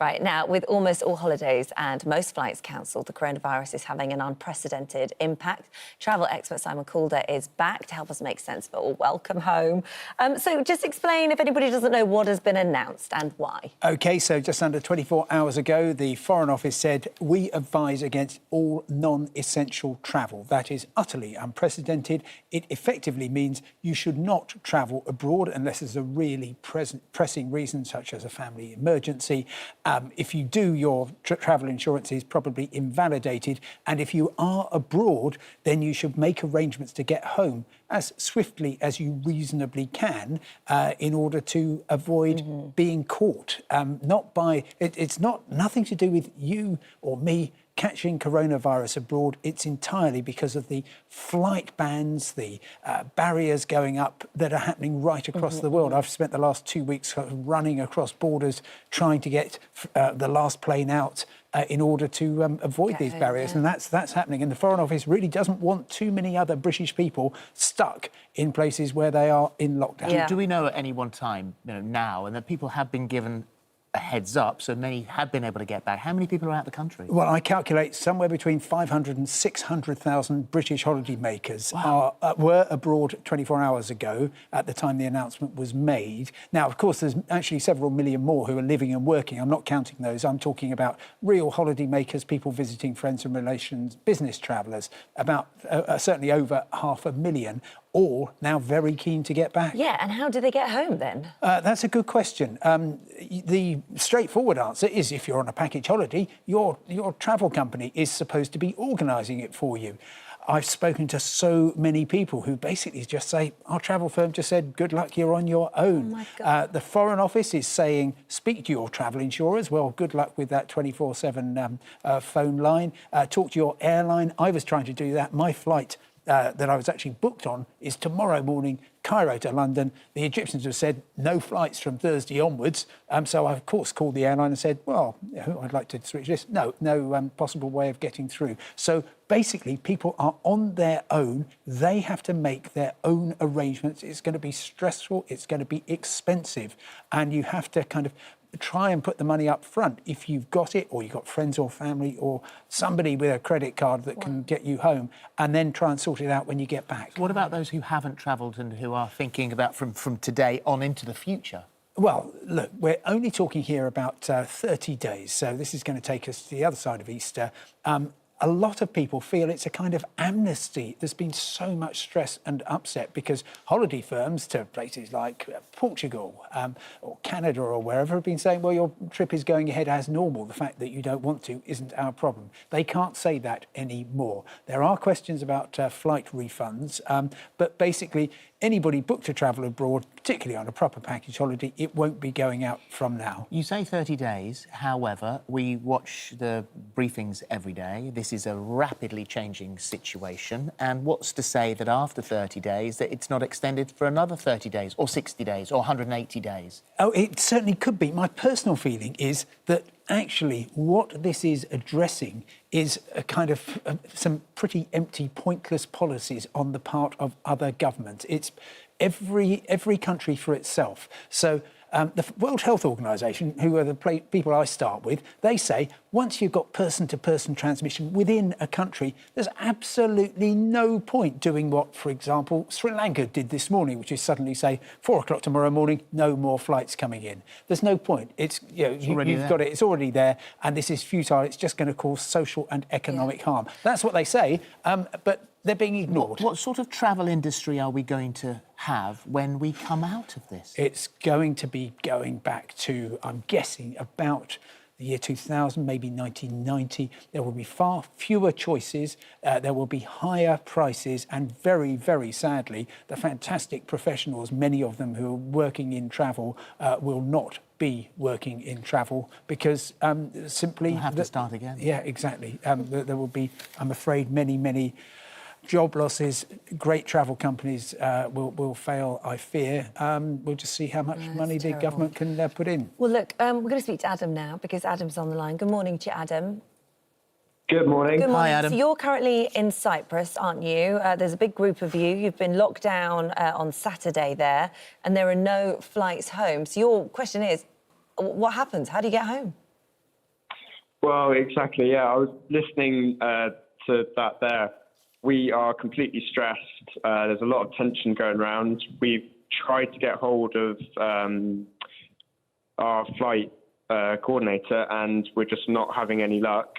Right, now, with almost all holidays and most flights cancelled, the coronavirus is having an unprecedented impact. Travel expert Simon Calder is back to help us make sense of it all. Welcome home. So just explain, if anybody doesn't know, what has been announced and why. OK, so just under 24 hours ago, the Foreign Office said, we advise against all non-essential travel. That is utterly unprecedented. It effectively means you should not travel abroad unless there's a really pressing reason, such as a family emergency. If you do, your travel insurance is probably invalidated. And if you are abroad, then you should make arrangements to get home as swiftly as you reasonably can in order to avoid being caught. It's nothing to do with you or me catching coronavirus abroad. It's entirely because of the flight bans, the barriers going up that are happening right across the world. I've spent the last 2 weeks running across borders trying to get the last plane out in order to avoid these barriers. And that's happening. And the Foreign Office really doesn't want too many other British people stuck in places where they are in lockdown. Yeah. Do we know at any one time, now, and that people have been given a heads up, so many have been able to get back? How many people are out of the country? Well, I calculate somewhere between 500 and 600,000 British holidaymakers were abroad 24 hours ago at the time the announcement was made. Now, of course, there's actually several million more who are living and working. I'm not counting those. I'm talking about real holidaymakers, people visiting friends and relations, business travellers, about certainly over 500,000. All now very keen to get back. Yeah, and how do they get home then? That's a good question. The straightforward answer is if you're on a package holiday, your travel company is supposed to be organising it for you. I've spoken to so many people who basically just say, our travel firm just said, good luck, you're on your own. Oh my God. The Foreign Office is saying, speak to your travel insurers. Well, good luck with that 24/7 phone line. Talk to your airline. I was trying to do that. My flight that I was actually booked on is tomorrow morning, Cairo to London. The Egyptians have said no flights from Thursday onwards. So I, of course, called the airline and said, well, I'd like to switch this. No possible way of getting through. So basically, people are on their own. They have to make their own arrangements. It's going to be stressful. It's going to be expensive. And you have to kind of try and put the money up front if you've got it, or you've got friends or family or somebody with a credit card that can get you home, and then try and sort it out when you get back. What about those who haven't travelled and who are thinking about from today on into the future? Well, look, we're only talking here about 30 days, so this is going to take us to the other side of Easter. A lot of people feel it's a kind of amnesty. There's been so much stress and upset because holiday firms to places like Portugal or Canada or wherever have been saying, well, your trip is going ahead as normal. The fact that you don't want to isn't our problem. They can't say that anymore. There are questions about flight refunds, but basically anybody booked to travel abroad, particularly on a proper package holiday, it won't be going out from now. You say 30 days. However, we watch the briefings every day. This is a rapidly changing situation. And what's to say that after 30 days that it's not extended for another 30 days or 60 days or 180 days? Oh, it certainly could be. My personal feeling is that actually what this is addressing is a kind of some pretty empty, pointless policies on the part of other governments. It's every country for itself. So the World Health Organization, who are the people I start with, they say once you've got person-to-person transmission within a country, there's absolutely no point doing what, for example, Sri Lanka did this morning, which is suddenly say 4 o'clock tomorrow morning, no more flights coming in. There's no point. It's you've got it. It's already there, and this is futile. It's just going to cause social and economic harm. That's what they say, but they're being ignored. What sort of travel industry are we going to have when we come out of this? It's going to be going back to, I'm guessing, about the year 2000, maybe 1990. There will be far fewer choices. There will be higher prices. And very, very sadly, the fantastic professionals, many of them who are working in travel, will not be working in travel because simply... We'll have to start again. Yeah, exactly. There will be, I'm afraid, many job losses. Great travel companies will fail, I fear. We'll just see how much money the government can put in. Well, look, we're going to speak to Adam now because Adam's on the line. Good morning to you, Adam. Good morning. Good morning. Hi, Adam. So you're currently in Cyprus, aren't you? There's a big group of you. You've been locked down on Saturday there, and there are no flights home. So your question is, what happens? How do you get home? Well, exactly. Yeah, I was listening to that there. We are completely stressed. There's a lot of tension going around. We've tried to get hold of our flight coordinator, and we're just not having any luck.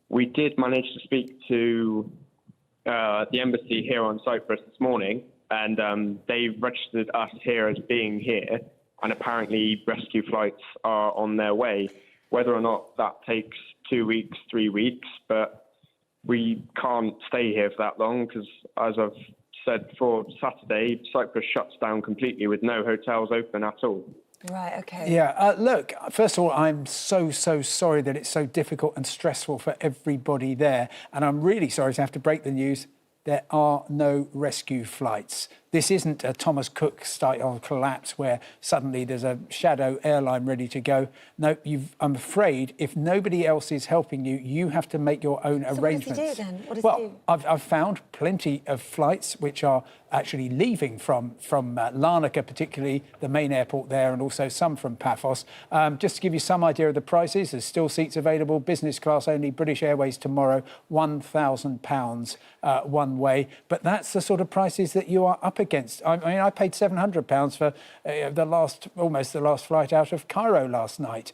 We did manage to speak to the embassy here on Cyprus this morning, and they've registered us here as being here, and apparently rescue flights are on their way. Whether or not that takes 2 weeks, 3 weeks, but we can't stay here for that long because, as I've said before, Saturday, Cyprus shuts down completely with no hotels open at all. Right, OK. Yeah, look, first of all, I'm so sorry that it's so difficult and stressful for everybody there. And I'm really sorry to have to break the news. There are no rescue flights. This isn't a Thomas Cook style collapse where suddenly there's a shadow airline ready to go. No, I'm afraid if nobody else is helping you, you have to make your own arrangements. What does he do then? What does well, he do? I've found plenty of flights which are actually leaving from Larnaca, particularly the main airport there, and also some from Paphos. Just to give you some idea of the prices, there's still seats available, business class only, British Airways tomorrow, £1,000 one way. But that's the sort of prices that you are up against. I mean, I paid £700 for almost the last flight out of Cairo last night.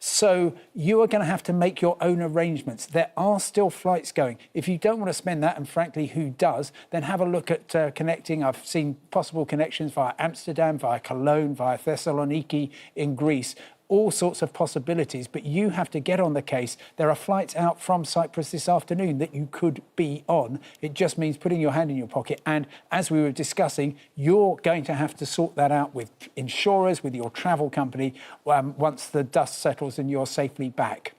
So you are going to have to make your own arrangements. There are still flights going. If you don't want to spend that, and frankly, who does, then have a look at connecting. I've seen possible connections via Amsterdam, via Cologne, via Thessaloniki in Greece. All sorts of possibilities, but you have to get on the case. There are flights out from Cyprus this afternoon that you could be on. It just means putting your hand in your pocket. And as we were discussing, you're going to have to sort that out with insurers, with your travel company, once the dust settles and you're safely back.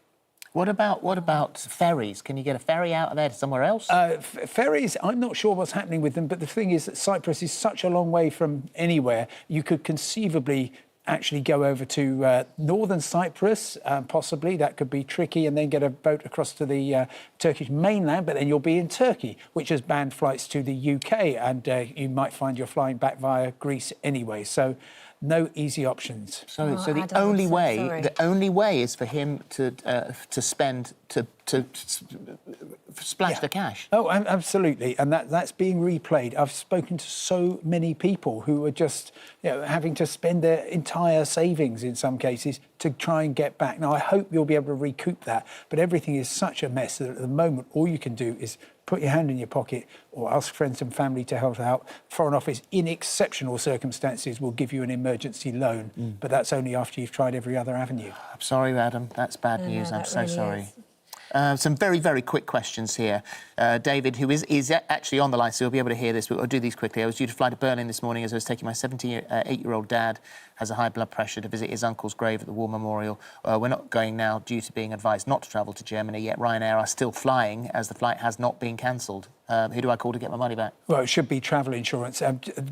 What about ferries? Can you get a ferry out of there to somewhere else? Ferries, I'm not sure what's happening with them, but the thing is that Cyprus is such a long way from anywhere. You could conceivably actually go over to northern Cyprus, possibly. That could be tricky, and then get a boat across to the Turkish mainland, but then you'll be in Turkey, which has banned flights to the UK, and you might find you're flying back via Greece anyway. So no easy options. So the only way is for him to splash the cash. Oh, absolutely, and that's being replayed. I've spoken to so many people who are just having to spend their entire savings in some cases to try and get back. Now, I hope you'll be able to recoup that, but everything is such a mess that at the moment all you can do is put your hand in your pocket or ask friends and family to help out. Foreign Office, in exceptional circumstances, will give you an emergency loan, but that's only after you've tried every other avenue. I'm sorry, Adam. That's bad news. I'm so sorry. Some very, very quick questions here. David, who is actually on the line, so you'll be able to hear this, but I'll do these quickly. I was due to fly to Berlin this morning as I was taking my 78-year-old dad, has a high blood pressure, to visit his uncle's grave at the War Memorial. We're not going now due to being advised not to travel to Germany, yet Ryanair are still flying as the flight has not been cancelled. Who do I call to get my money back? Well, it should be travel insurance.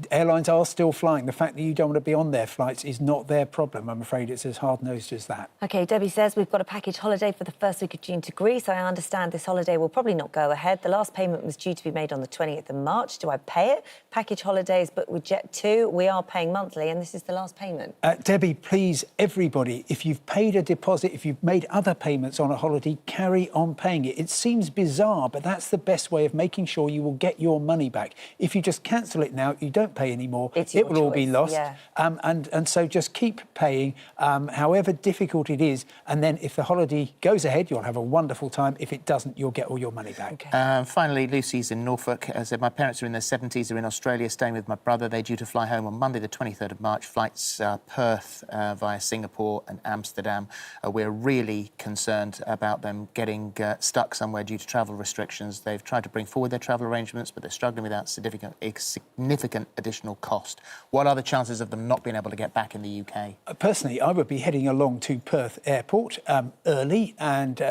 Airlines are still flying. The fact that you don't want to be on their flights is not their problem. I'm afraid it's as hard-nosed as that. OK, Debbie says we've got a package holiday for the first week of June to Greece. I understand this holiday will probably not go ahead. The last payment was due to be made on the 20th of March. Do I pay it? Package holidays, but with Jet2, we are paying monthly, and this is the last payment. Debbie, please, everybody, if you've paid a deposit, if you've made other payments on a holiday, carry on paying it. It seems bizarre, but that's the best way of making sure you will get your money back. If you just cancel it now, you don't pay anymore, it will all be lost. Yeah. And so just keep paying, however difficult it is. And then if the holiday goes ahead, you'll have a wonderful time. If it doesn't, you'll get all your money back. Okay. Finally, Lucy's in Norfolk. Said my parents are in their 70s, are in Australia, staying with my brother. They're due to fly home on Monday, the 23rd of March. Flights Perth via Singapore and Amsterdam. We're really concerned about them getting stuck somewhere due to travel restrictions. They've tried to bring forward their travel arrangements, but they're struggling without significant additional cost. What are the chances of them not being able to get back in the UK? Personally, I would be heading along to Perth Airport early and,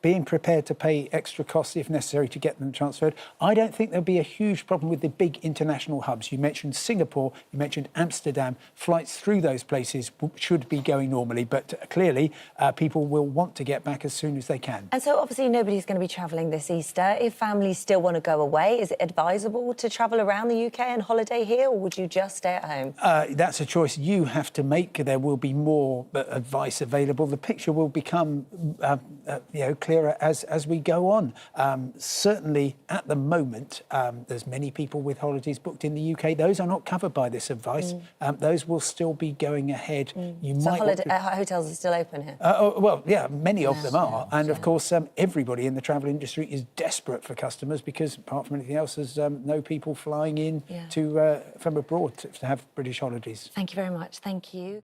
being prepared to pay extra costs if necessary to get them transferred. I don't think there'll be a huge problem with the big international hubs. You mentioned Singapore, you mentioned Amsterdam. Flights through those places should be going normally, but clearly people will want to get back as soon as they can. And so obviously nobody's going to be travelling this Easter. If families still want to go away? Is it advisable to travel around the UK and holiday here, or would you just stay at home? That's a choice you have to make. There will be more advice available. The picture will become clearer as we go on. Certainly, at the moment, there's many people with holidays booked in the UK. Those are not covered by this advice. Those will still be going ahead. You So might hotels are still open here? well, yeah, many of them are. And of course, everybody in the travel industry is desperate for customers because, apart from anything else, there's no people flying in from abroad to have British holidays. Thank you very much. Thank you.